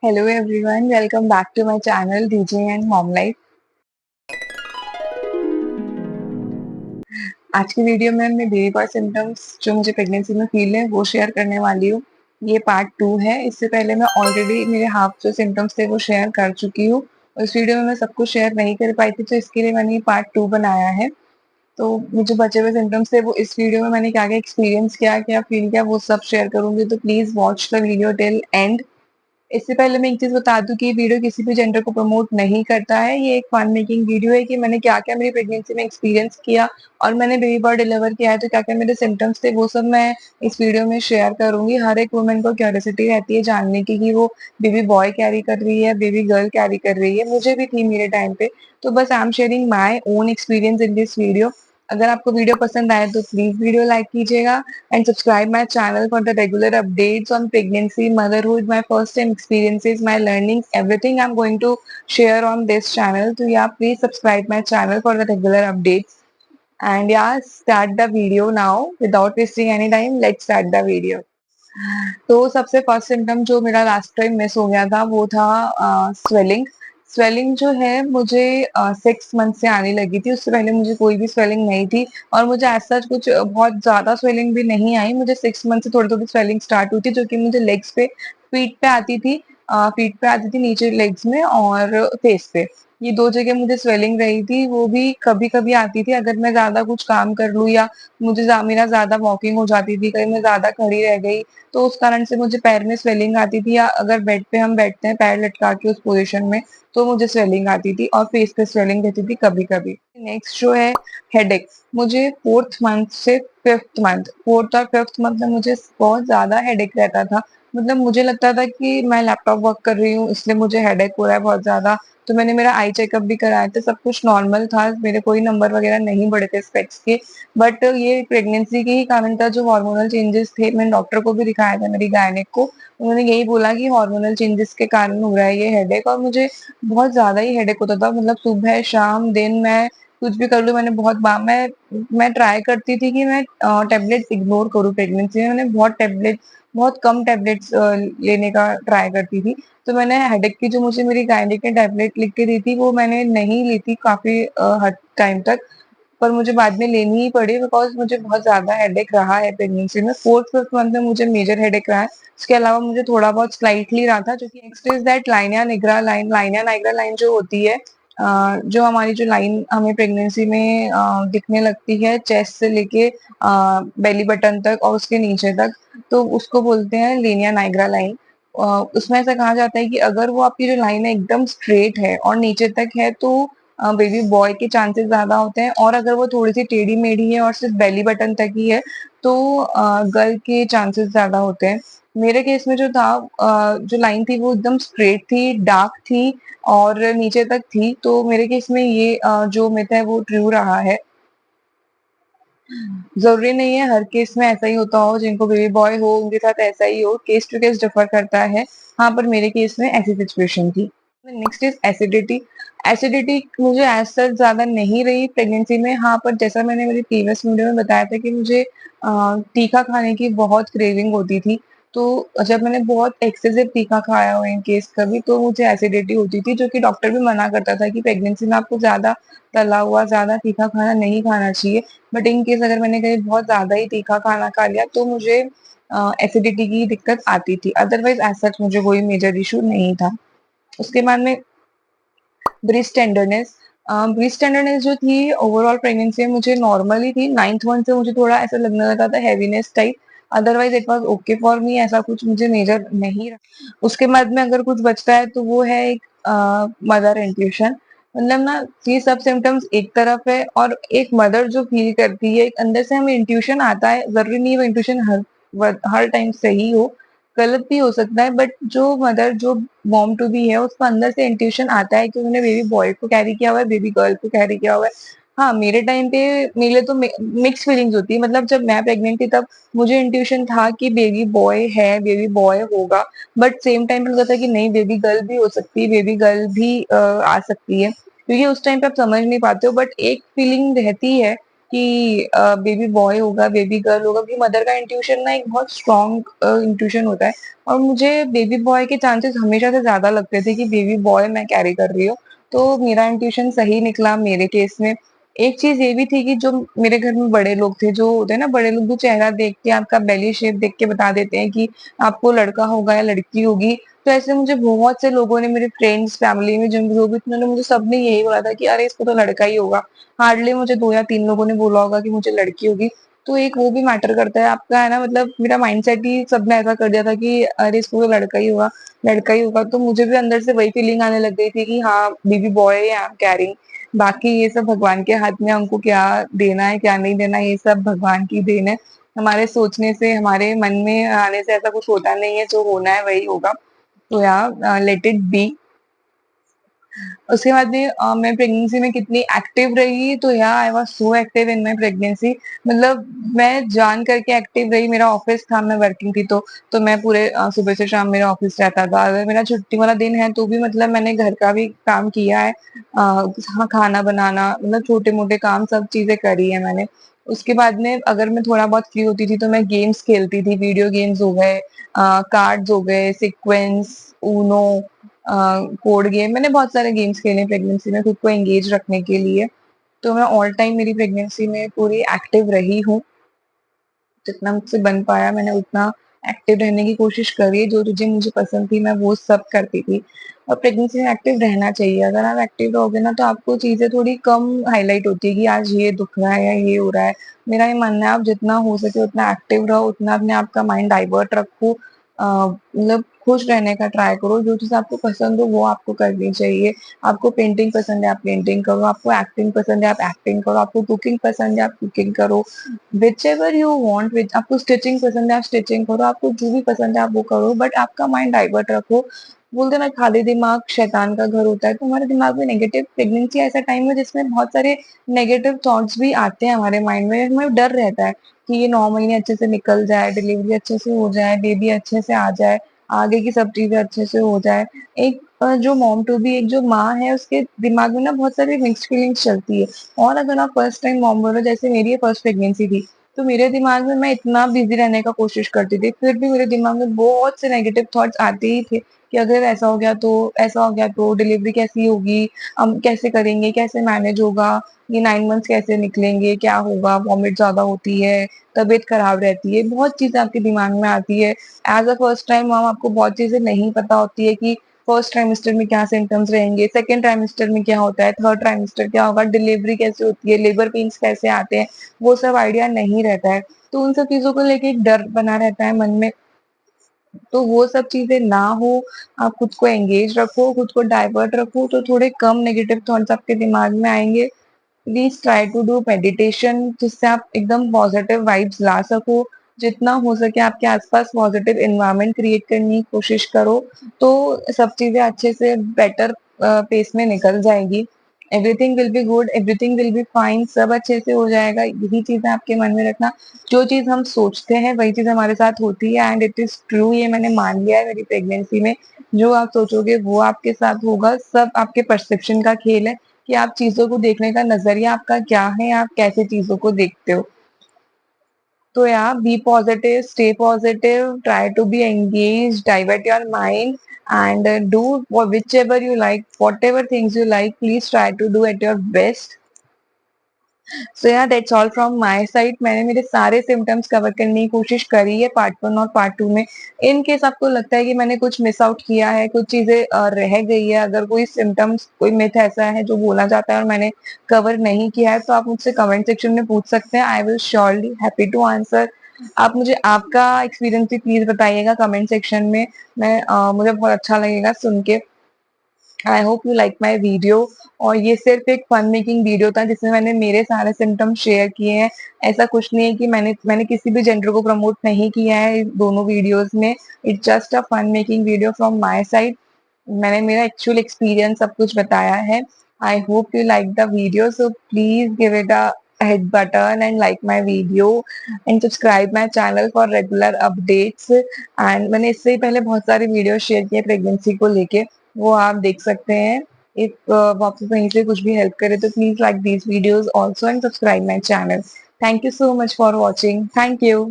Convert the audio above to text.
Hello everyone, welcome back to my channel DJ and Mom Life। आज की video में मैं बेबी बॉय सिम्टम्स जो मुझे प्रेगनेंसी में फील है वो शेयर करने वाली हूँ। ये पार्ट 2 है। इससे पहले मैं ऑलरेडी मेरे हाफ जो सिम्टम्स थे वो शेयर कर चुकी हूँ। उस वीडियो में मैं सब कुछ शेयर नहीं कर पाई थी, तो इसके लिए मैंने ये पार्ट 2 बनाया है। तो मुझे बचे हुए सिम्टम्स थे वो इस वीडियो में मैंने क्या क्या एक्सपीरियंस किया, क्या फील किया, वो सब शेयर करूंगी। तो please watch the video till and. इससे पहले मैं एक चीज बता दूं कि ये वीडियो किसी भी जेंडर को प्रमोट नहीं करता है। ये एक फन मेकिंग वीडियो है कि मैंने क्या क्या मेरी प्रेगनेंसी में एक्सपीरियंस किया और मैंने बेबी बॉय डिलीवर किया है तो क्या क्या मेरे सिम्टम्स थे वो सब मैं इस वीडियो में शेयर करूंगी। हर एक वुमेन को क्यूरियोसिटी रहती है जानने की कि वो बेबी बॉय कैरी कर रही है, बेबी गर्ल कैरी कर रही है। मुझे भी थी मेरे टाइम पे। तो बस I am sharing my own experience in this video. अगर आपको वीडियो पसंद आए तो प्लीज वीडियो लाइक कीजिएगा and subscribe my channel for the regular updates on pregnancy, motherhood, my first time experiences, my learnings, everything I'm going to share on this channel. So yeah, please subscribe my channel for the regular updates. And yeah, start the video now without wasting any time. Let's start the video. तो सबसे first symptom जो मेरा last time miss हो गया था वो था swelling. Swelling जो है मुझे 6 मंथ से आने लगी थी। उससे पहले मुझे कोई भी स्वेलिंग नहीं थी और मुझे ऐसा कुछ बहुत ज्यादा स्वेलिंग भी नहीं आई। मुझे 6 मंथ से थोड़ी थोड़ी स्वेलिंग स्टार्ट हुई थी जो कि मुझे लेग्स पे, फीट पे आती थी। फीट पे आती थी, नीचे लेग्स में और फेस पे। ये दो जगह मुझे स्वेलिंग रही थी। वो भी कभी कभी आती थी अगर मैं ज्यादा कुछ काम कर लूँ या मेरा ज्यादा वॉकिंग हो जाती थी, कहीं मैं ज्यादा खड़ी रह गई तो उस कारण से मुझे पैर में स्वेलिंग आती थी। या अगर बेड पे हम बैठते हैं पैर लटका के उस पोजीशन में तो मुझे स्वेलिंग आती थी और फेस पे स्वेलिंग रहती थी कभी कभी। नेक्स्ट जो है हेडेक। मुझे फोर्थ और फिफ्थ मंथ में मुझे बहुत ज्यादा हेडेक रहता था। मतलब मुझे लगता था कि मैं लैपटॉप वर्क कर रही हूँ इसलिए मुझे हेडेक हो रहा है बहुत ज्यादा। तो मैंने मेरा आई चेकअप भी कराया था, सब कुछ नॉर्मल था, मेरे कोई नंबर वगैरह नहीं बढ़े थे स्पेक्स के। बट ये प्रेगनेंसी के ही कारण था, जो हार्मोनल चेंजेस थे। मैंने डॉक्टर को भी दिखाया था, मेरी गायनेक को। उन्होंने यही बोला कि हार्मोनल चेंजेस के कारण हो रहा है ये हेडेक। और मुझे बहुत ज्यादा ही हेडेक होता था। मतलब सुबह शाम दिन मैं कुछ भी कर लूँ। मैंने बहुत बार मैं ट्राई करती थी कि मैं टेबलेट इग्नोर करूँ प्रेगनेंसी में। मैंने बहुत कम टेबलेट्स लेने का ट्राई करती थी। तो मैंने हेडेक की जो मुझे मेरी गायनेक ने टेबलेट लिख के दी थी वो मैंने नहीं ली थी काफी टाइम तक। पर मुझे बाद में लेनी ही पड़ी बिकॉज मुझे बहुत ज्यादा हेडेक रहा है प्रेगनेंसी में। फोर्थ फिफ्थ मंथ में मुझे मेजर हेडेक रहा है। इसके अलावा मुझे थोड़ा बहुत स्लाइटली रहा था जो कि नेक्स्ट इज दैट लाइनिया नाइग्रा लाइन जो होती है, जो हमारी जो लाइन हमें प्रेगनेंसी में दिखने लगती है चेस्ट से लेके बेली बटन तक और उसके नीचे तक, तो उसको बोलते हैं लीनिया नाइग्रा लाइन। उसमें ऐसा कहा जाता है कि अगर वो आपकी जो लाइन है एकदम स्ट्रेट है और नीचे तक है तो बेबी बॉय के चांसेस ज्यादा होते हैं। और अगर वो थोड़ी सी टेढ़ी मेढ़ी है और सिर्फ बेली बटन तक ही है तो गर्ल के चांसेस ज्यादा होते हैं। मेरे केस में जो था, जो लाइन थी वो एकदम स्ट्रेट थी, डार्क थी और नीचे तक थी। तो मेरे केस में ये जो मिथ है वो ट्रू रहा है। जरूरी नहीं है हर केस में ऐसा ही होता हो, जिनको बेबी बॉय हो उनके साथ ऐसा ही हो, केस टू केस डिफर करता है। हाँ, पर मेरे केस में ऐसी सिचुएशन थी। Next is acidity. एसिडिटी मुझे एज सच ज्यादा नहीं रही प्रेगनेंसी में। हाँ, पर जैसा मैंने मेरी प्रीवियस वीडियो में बताया था कि मुझे तीखा खाने की बहुत क्रेविंग होती थी। तो जब मैंने बहुत एक्सेसिव तीखा खाया हो इन केस कभी तो मुझे एसिडिटी होती थी, जो कि डॉक्टर भी मना करता था कि प्रेगनेंसी में आपको ज्यादा तला हुआ ज्यादा तीखा खाना नहीं खाना चाहिए। बट इन केस अगर मैंने कहीं बहुत ज्यादा ही तीखा खाना खा लिया तो मुझे एसिडिटी की दिक्कत आती थी। अदरवाइज एज सच मुझे कोई मेजर इशू नहीं था। उसके बाद में ब्रेस्ट टेंडरनेस। ब्रेस्ट टेंडरनेस जो थी ओवरऑल प्रेगनेंसी में मुझे नॉर्मली थी। 9th मंथ से मुझे थोड़ा ऐसा लगने लगा था heaviness type. Otherwise it was okay for me, ऐसा कुछ मुझे मेजर नहीं रहा। उसके बाद में अगर कुछ बचता है तो वो है एक मदर इंट्यूशन। मतलब ना, ये सब सिम्टम्स एक तरफ है और एक मदर जो फील करती है, एक अंदर से हमें इंट्यूशन आता है। जरूरी नहीं है वो इंट्यूशन हर टाइम सही हो, गलत भी हो सकता है। बट जो मदर जो मॉम टू बी है उसको अंदर से इंट्यूशन आता है कि उन्होंने बेबी बॉय को कैरी किया हुआ है, बेबी गर्ल को कैरी किया हुआ है। हाँ, मेरे टाइम पे मेरे लिए तो मिक्स फीलिंग्स होती है। मतलब जब मैं प्रेग्नेंट थी तब मुझे इंट्यूशन था कि बेबी बॉय है, बेबी बॉय होगा। बट सेम टाइम पे लगता था कि नहीं, बेबी गर्ल भी हो सकती है, बेबी गर्ल भी आ सकती है। क्योंकि उस टाइम पे आप समझ नहीं पाते हो बट एक फीलिंग रहती है कि बेबी बॉय होगा, बेबी गर्ल होगा, क्योंकि मदर का इंट्यूशन ना एक बहुत स्ट्रॉन्ग इंट्यूशन होता है। और मुझे बेबी बॉय के चांसेस हमेशा से ज़्यादा लगते थे कि बेबी बॉय मैं कैरी कर रही हूँ। तो मेरा इंट्यूशन सही निकला मेरे केस में। एक चीज़ ये भी थी कि जो मेरे घर में बड़े लोग थे, जो होते हैं ना बड़े लोग, जो चेहरा देख के, आपका बेली शेप देख के बता देते हैं कि आपको लड़का होगा या लड़की होगी। तो ऐसे मुझे बहुत से लोगों ने, मेरे फ्रेंड्स, फैमिली में जो भी थे, उन्होंने मुझे सबने यही बोला था कि अरे इसको तो लड़का ही होगा। हार्डली मुझे 2 या 3 लोगों ने बोला होगा कि मुझे लड़की होगी। तो एक वो भी मैटर करता है आपका, है ना, मतलब मेरा माइंडसेट ही सबने ऐसा कर दिया था कि अरे इसको तो लड़का ही होगा, लड़का ही होगा। तो मुझे भी अंदर से वही फीलिंग आने लग गई थी कि हाँ बेबी बॉय है, आई एम कैरिंग। बाकी ये सब भगवान के हाथ में, हमको क्या देना है क्या नहीं देना, ये सब भगवान की देन है। हमारे सोचने से, हमारे मन में आने से ऐसा कुछ होता नहीं है, जो होना है वही होगा। तो यार लेट इट बी। उसके बाद में मैं प्रेगनेंसी में कितनी एक्टिव रही, तो यार I was so active in my pregnancy. मतलब मैं जान करके एक्टिव रही। मेरा ऑफिस था, मैं वर्किंग थी, तो मैं पूरे सुबह से शाम मेरा ऑफिस रहता था। अगर मेरा छुट्टी वाला दिन है तो भी मतलब मैंने घर का भी काम किया है। हाँ, खाना बनाना, मतलब छोटे मोटे काम, सब चीजें करी है मैंने। उसके बाद में अगर मैं थोड़ा बहुत फ्री होती थी तो मैं गेम्स खेलती थी। वीडियो गेम्स हो गए, कार्ड्स हो गए, सीक्वेंस, ऊनो, कोड गेम, मैंने बहुत सारे गेम्स खेले प्रेगनेंसी में खुद को एंगेज रखने के लिए। तो मैं ऑल टाइम मेरी प्रेगनेंसी में पूरी एक्टिव रही हूँ। जितना मुझसे बन पाया मैंने उतना एक्टिव रहने की कोशिश करी। जो चीजें मुझे पसंद थी मैं वो सब करती थी। और प्रेगनेंसी में एक्टिव रहना चाहिए। अगर आप एक्टिव रहोगे ना तो आपको चीजें थोड़ी कम हाईलाइट होती है कि आज ये दुख रहा है या ये हो रहा है। मेरा ये मानना है आप जितना हो सके उतना एक्टिव रहो, उतना अपने आप का माइंड डाइवर्ट रखो। मतलब खुश रहने का ट्राई करो। जो चीज आपको पसंद हो वो आपको करनी चाहिए। आपको पेंटिंग पसंद है आप पेंटिंग करो, आपको एक्टिंग पसंद है आप एक्टिंग करो, आपको कुकिंग पसंद है आप कुकिंग करो। विच एवर यू वॉन्ट, विच आपको स्टिचिंग पसंद है आप स्टिचिंग करो, आपको जो भी पसंद है आप वो करो, बट आपका माइंड डाइवर्ट रखो। बोलते ना खाली दिमाग शैतान का घर होता है। तो हमारे दिमाग में नेगेटिव, प्रेगनेंसी ऐसा टाइम है जिसमें बहुत सारे नेगेटिव थॉट्स भी आते हैं हमारे माइंड में। हमें डर रहता है कि ये 9 महीने अच्छे से निकल जाए, डिलीवरी अच्छे से हो जाए, बेबी अच्छे से आ जाए, आगे की सब चीजें अच्छे से हो जाए। एक जो मॉम टू बी, एक जो माँ है, उसके दिमाग में ना बहुत सारी मिक्स्ड फीलिंग्स चलती है। और अगर आप फर्स्ट टाइम मॉम बोलो, जैसे मेरी फर्स्ट प्रेगनेंसी थी, तो मेरे दिमाग में मैं इतना बिजी रहने का कोशिश करती थी, फिर भी मेरे दिमाग में बहुत से नेगेटिव थॉट्स आते ही थे कि अगर ऐसा हो गया तो, ऐसा हो गया तो डिलीवरी कैसी होगी, हम कैसे करेंगे, कैसे मैनेज होगा, ये 9 मंथ्स कैसे निकलेंगे, क्या होगा, वॉमिट ज्यादा होती है, तबीयत खराब रहती है, बहुत चीजें आपके दिमाग में आती है। As a first time mom आपको बहुत चीजें नहीं पता होती है कि फर्स्ट ट्राइमेस्टर में क्या सिम्टम्स रहेंगे, सेकेंड ट्राइमेस्टर में क्या होता है, थर्ड ट्राइमेस्टर क्या होगा, डिलीवरी कैसे होती है, लेबर पेन्स कैसे आते हैं, वो सब आइडिया नहीं रहता है। तो उन सब चीजों को लेके एक डर बना रहता है मन में। तो वो सब चीजें ना हो, आप खुद को एंगेज रखो, खुद को डाइवर्ट रखो, तो थोड़े कम नेगेटिव थॉट्स आपके दिमाग में आएंगे। Please try to do meditation, जिससे आप एकदम पॉजिटिव वाइब्स ला सको। जितना हो सके आपके आसपास पॉजिटिव एनवायरनमेंट क्रिएट करने की कोशिश करो, तो सब चीजें अच्छे से बेटर पेस में निकल जाएगी। Everything will be good, everything will be fine, सब अच्छे से हो जाएगा। यही चीजें आपके मन में रखना। जो चीज हम सोचते हैं वही चीज हमारे साथ होती है, एंड इट इज ट्रू। ये मैंने मान लिया है मेरी प्रेगनेंसी में। जो आप सोचोगे वो आपके साथ होगा। सब आपके परसेप्शन का खेल है कि आप चीजों को देखने का नजरिया आपका क्या है, आप कैसे चीजों को देखते हो। तो यार be positive, stay positive, try to be engage, divert your mind, and do whichever you like, whatever things you like, please try to do at your best. So यार that's all from my side. मैंने मेरे सारे symptoms cover करने की कोशिश करी है part 1 और पार्ट 2 में। इन केस आपको लगता है कि मैंने कुछ मिस आउट किया है, कुछ चीजें रह गई है, अगर कोई सिम्टम्स, कोई मिथ ऐसा है जो बोला जाता है और मैंने कवर नहीं किया है, तो आप मुझसे कमेंट सेक्शन में पूछ सकते हैं। I will surely happy to answer. आप मुझे आपका एक्सपीरियंस भी प्लीज बताइएगा कमेंट सेक्शन में। मुझे बहुत अच्छा लगेगा सुन के। आई hope you like my video. और ये सिर्फ एक फन मेकिंग वीडियो था जिसमें मैंने मेरे सारे सिम्टम्स शेयर किए हैं। ऐसा कुछ नहीं है कि मैंने किसी भी जेंडर को प्रमोट नहीं किया है इन दोनों वीडियोस में। It's just a fun making video from my side. मैंने मेरा एक्चुअल एक्सपीरियंस सब कुछ बताया है। I hope you like the video, so please give it a head button and like my video and subscribe my channel for regular updates। and मैंने इससे ही पहले बहुत सारे वीडियो शेयर किए प्रेगनेंसी को लेके, वो आप देख सकते हैं। इफ वो आपको कहीं से कुछ भी हेल्प करे तो please like these videos also and subscribe my channel. Thank you so much for watching. Thank you.